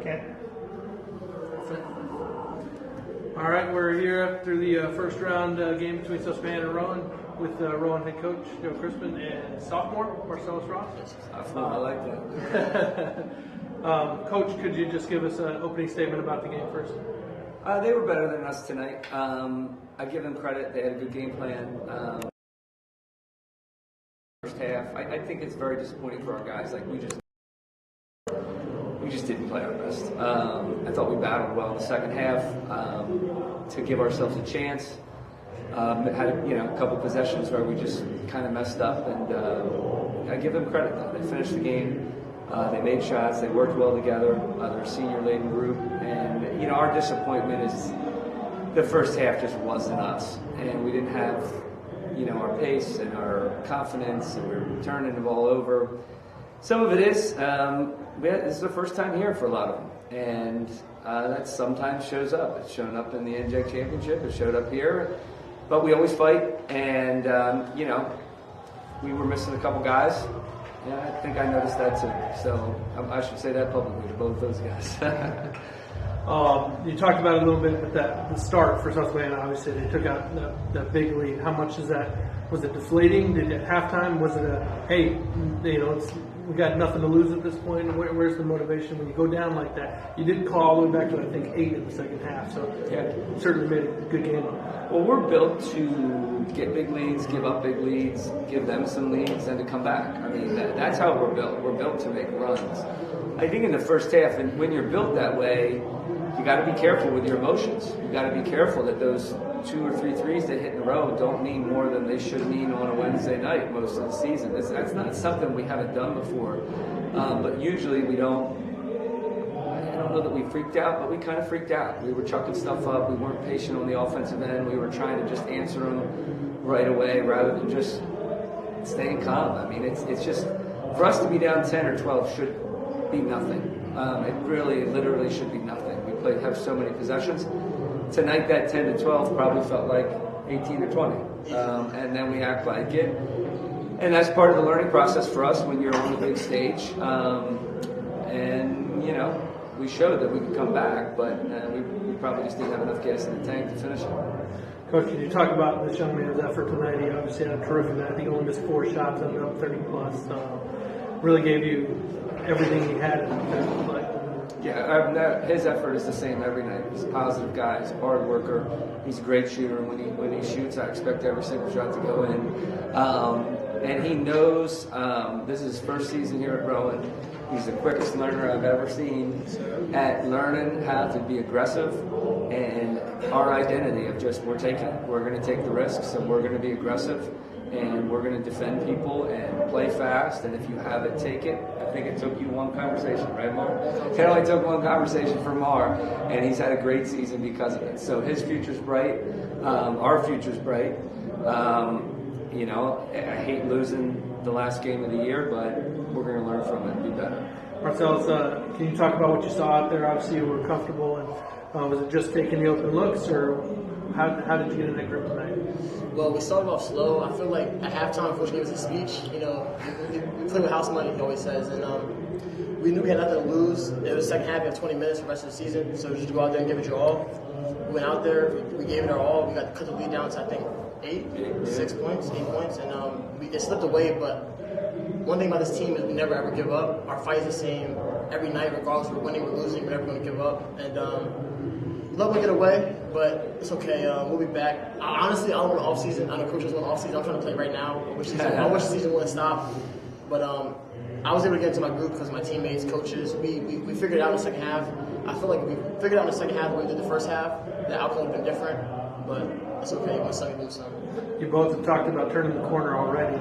Kent. All right, we're here after the first round game between Susquehanna and Rowan with Rowan head coach Joe Crispin and sophomore Marcellus Ross. I like that. Coach, could you just give us an opening statement about the game first? They were better than us tonight. I give them credit. They had a good game plan. First half, I think it's very disappointing for our guys. Like we just didn't play our best. I thought we battled well in the second half to give ourselves a chance. Had a couple possessions where we just kind of messed up, and I give them credit. Though. They finished the game. They made shots. They worked well together. They're a senior-laden group, and our disappointment is the first half just wasn't us, and we didn't have our pace and our confidence, and we were turning the ball over. Some of it is this is the first time here for a lot of them, and that sometimes shows up. It's shown up in the NCAA championship. It showed up here, but we always fight, and we were missing a couple guys. Yeah, I think I noticed that too. So I should say that publicly to both those guys. You talked about it a little bit with the start for Susquehanna. Obviously, they took out that big lead. How much is that? Was it deflating? Did it at halftime? Was it we got nothing to lose at this point? Where's the motivation when you go down like that? You did call all the way back to I think 8 in the second half. So yeah, certainly made a good game. Well, we're built to get big leads, give up big leads, give them some leads, and to come back. I mean, that's how we're built. We're built to make runs. I think in the first half, and when you're built that way, you got to be careful with your emotions. You got to be careful that those 2 or 3 threes that hit in a row don't mean more than they should mean on a Wednesday night most of the season. That's not something we haven't done before. But usually we don't. I don't know that we freaked out, but we kind of freaked out. We were chucking stuff up. We weren't patient on the offensive end. We were trying to just answer them right away rather than just staying calm. I mean, it's just for us to be down 10 or 12 should be nothing. It really, literally should be nothing. We have so many possessions. Tonight, that 10 to 12 probably felt like 18 or 20. And then we act like it. And that's part of the learning process for us when you're on the big stage. We showed that we could come back, but we probably just didn't have enough gas in the tank to finish it. Coach, can you talk about this young man's effort tonight? He obviously had a terrific night. I think he only missed 4 shots, ended up 30 plus. Really gave you everything he had in the play. Yeah, his effort is the same every night. He's a positive guy. He's a hard worker. He's a great shooter. When he shoots, I expect every single shot to go in. And he knows this is his first season here at Rowan. He's the quickest learner I've ever seen at learning how to be aggressive, and our identity of just we're going to take the risks, and we're going to be aggressive, and we're going to defend people and play fast. And if you have it, take it. I think it took you one conversation, right, Mar? It only took one conversation for Mar, and he's had a great season because of it. So his future's bright. Our future's bright. I hate losing the last game of the year, but we're going to learn from it and be better. Marcellus, can you talk about what you saw out there? Obviously, you were comfortable, and was it just taking the open looks, or how did you get in that group tonight? Well, we started off slow. I feel like at halftime, Coach gave us a speech. We play with house money, he always says, and we knew we had nothing to lose. It was the second half, we had 20 minutes for the rest of the season, so just go out there and give it your all. We went out there, we gave it our all. We got cut the lead down to, I think, 8 points, and it slipped away, but one thing about this team is we never ever give up. Our fight is the same every night, regardless if we're winning or losing, we're never going to give up. And we'd love to get away, but it's okay. We'll be back. Honestly, I don't want an off-season. I know coaches want off-season. I'm trying to play right now. I wish the season wouldn't stop. But I was able to get into my group because my teammates, coaches, we figured it out in the second half. I feel like we figured out in the second half what we did the first half. The outcome would have been different, but it's okay. You win some, you lose some. You both have talked about turning the corner already.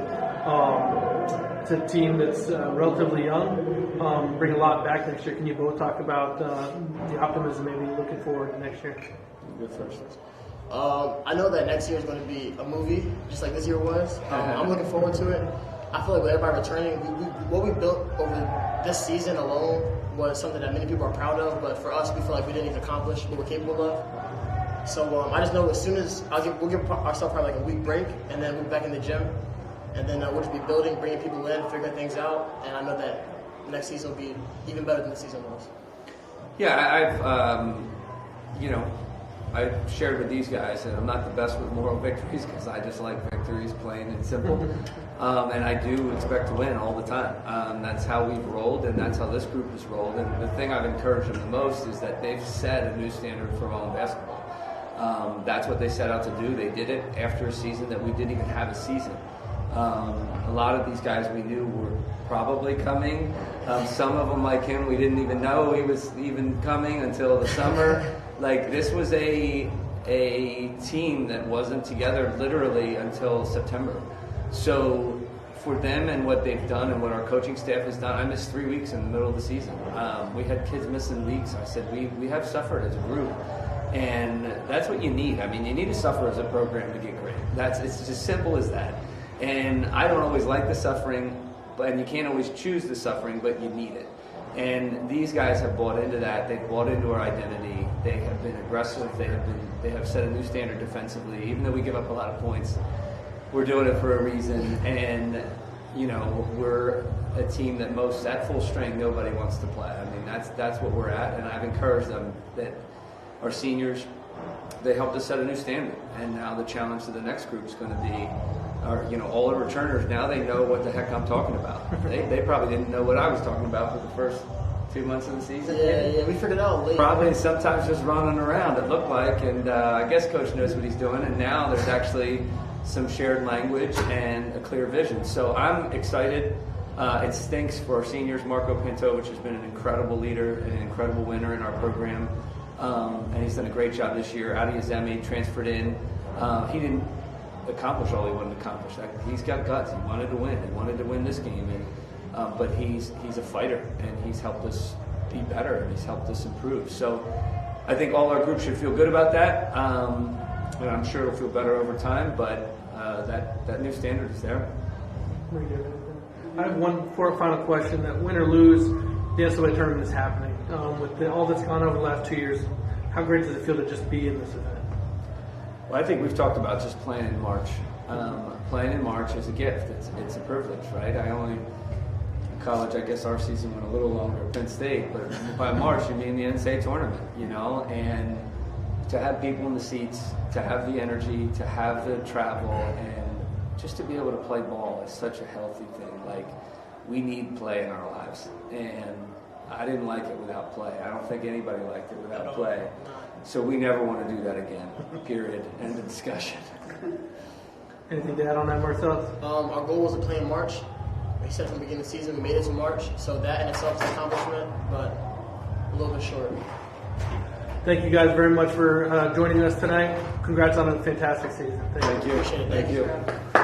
It's a team that's relatively young, bring a lot back next year. Can you both talk about the optimism maybe looking forward to next year? Good first. I know that next year is going to be a movie, just like this year was. I'm looking forward to it. I feel like with everybody returning, what we built over this season alone was something that many people are proud of, but for us, we feel like we didn't even accomplish what we're capable of. So I just know as soon as we'll give ourselves probably like a week break, and then we'll be back in the gym, and then we'll just be building, bringing people in, figuring things out, and I know that next season will be even better than the season was. Yeah, I've shared with these guys that I'm not the best with moral victories because I just like victories, plain and simple. And I do expect to win all the time. That's how we've rolled, and that's how this group has rolled. And the thing I've encouraged them the most is that they've set a new standard for Rowan basketball. That's what they set out to do. They did it after a season that we didn't even have a season. A lot of these guys we knew were probably coming. Some of them, like him, we didn't even know he was even coming until the summer. Like, this was a team that wasn't together literally until September. So for them and what they've done and what our coaching staff has done, I missed 3 weeks in the middle of the season. We had kids missing weeks. I said, we have suffered as a group. And that's what you need. I mean, you need to suffer as a program to get great. It's just simple as that. And I don't always like the suffering, and you can't always choose the suffering, but you need it. And these guys have bought into that. They've bought into our identity. They have been aggressive. They have set a new standard defensively. Even though we give up a lot of points, we're doing it for a reason. And we're a team that at full strength nobody wants to play. I mean, that's what we're at. And I've encouraged them that our seniors, they helped us set a new standard. And now the challenge to the next group is going to be, all the returners, now they know what the heck I'm talking about. They probably didn't know what I was talking about for the first 2 months of the season. Yeah, we figured it out late. Probably sometimes just running around, it looked like, and I guess Coach knows what he's doing, and now there's actually some shared language and a clear vision. So I'm excited. It stinks for our seniors. Marco Pintovich has been an incredible leader and an incredible winner in our program, and he's done a great job this year. Adi Azemi transferred in. He didn't accomplish all he wanted to accomplish. He's got guts. He wanted to win. He wanted to win this game, but he's a fighter, and he's helped us be better, and he's helped us improve. So I think all our group should feel good about that, and I'm sure it'll feel better over time. But that new standard is there. Very good. I have one final question. That win or lose, the NCAA tournament is happening. With all that's gone over the last 2 years, how great does it feel to just be in this event? Well, I think we've talked about just playing in March. Playing in March is a gift. It's a privilege, right? In college, I guess our season went a little longer at Penn State, but by March, you mean the NCAA tournament, and to have people in the seats, to have the energy, to have the travel, and just to be able to play ball is such a healthy thing. Like, we need play in our lives, and I didn't like it without play. I don't think anybody liked it without play. So we never want to do that again, period. End of discussion. Anything to add on that, Marcellus? Our goal was to play in March. We said from the beginning of the season we made it to March, so that in itself is an accomplishment, but a little bit short. Thank you guys very much for joining us tonight. Congrats on a fantastic season. Thank you. Appreciate it. Thank you.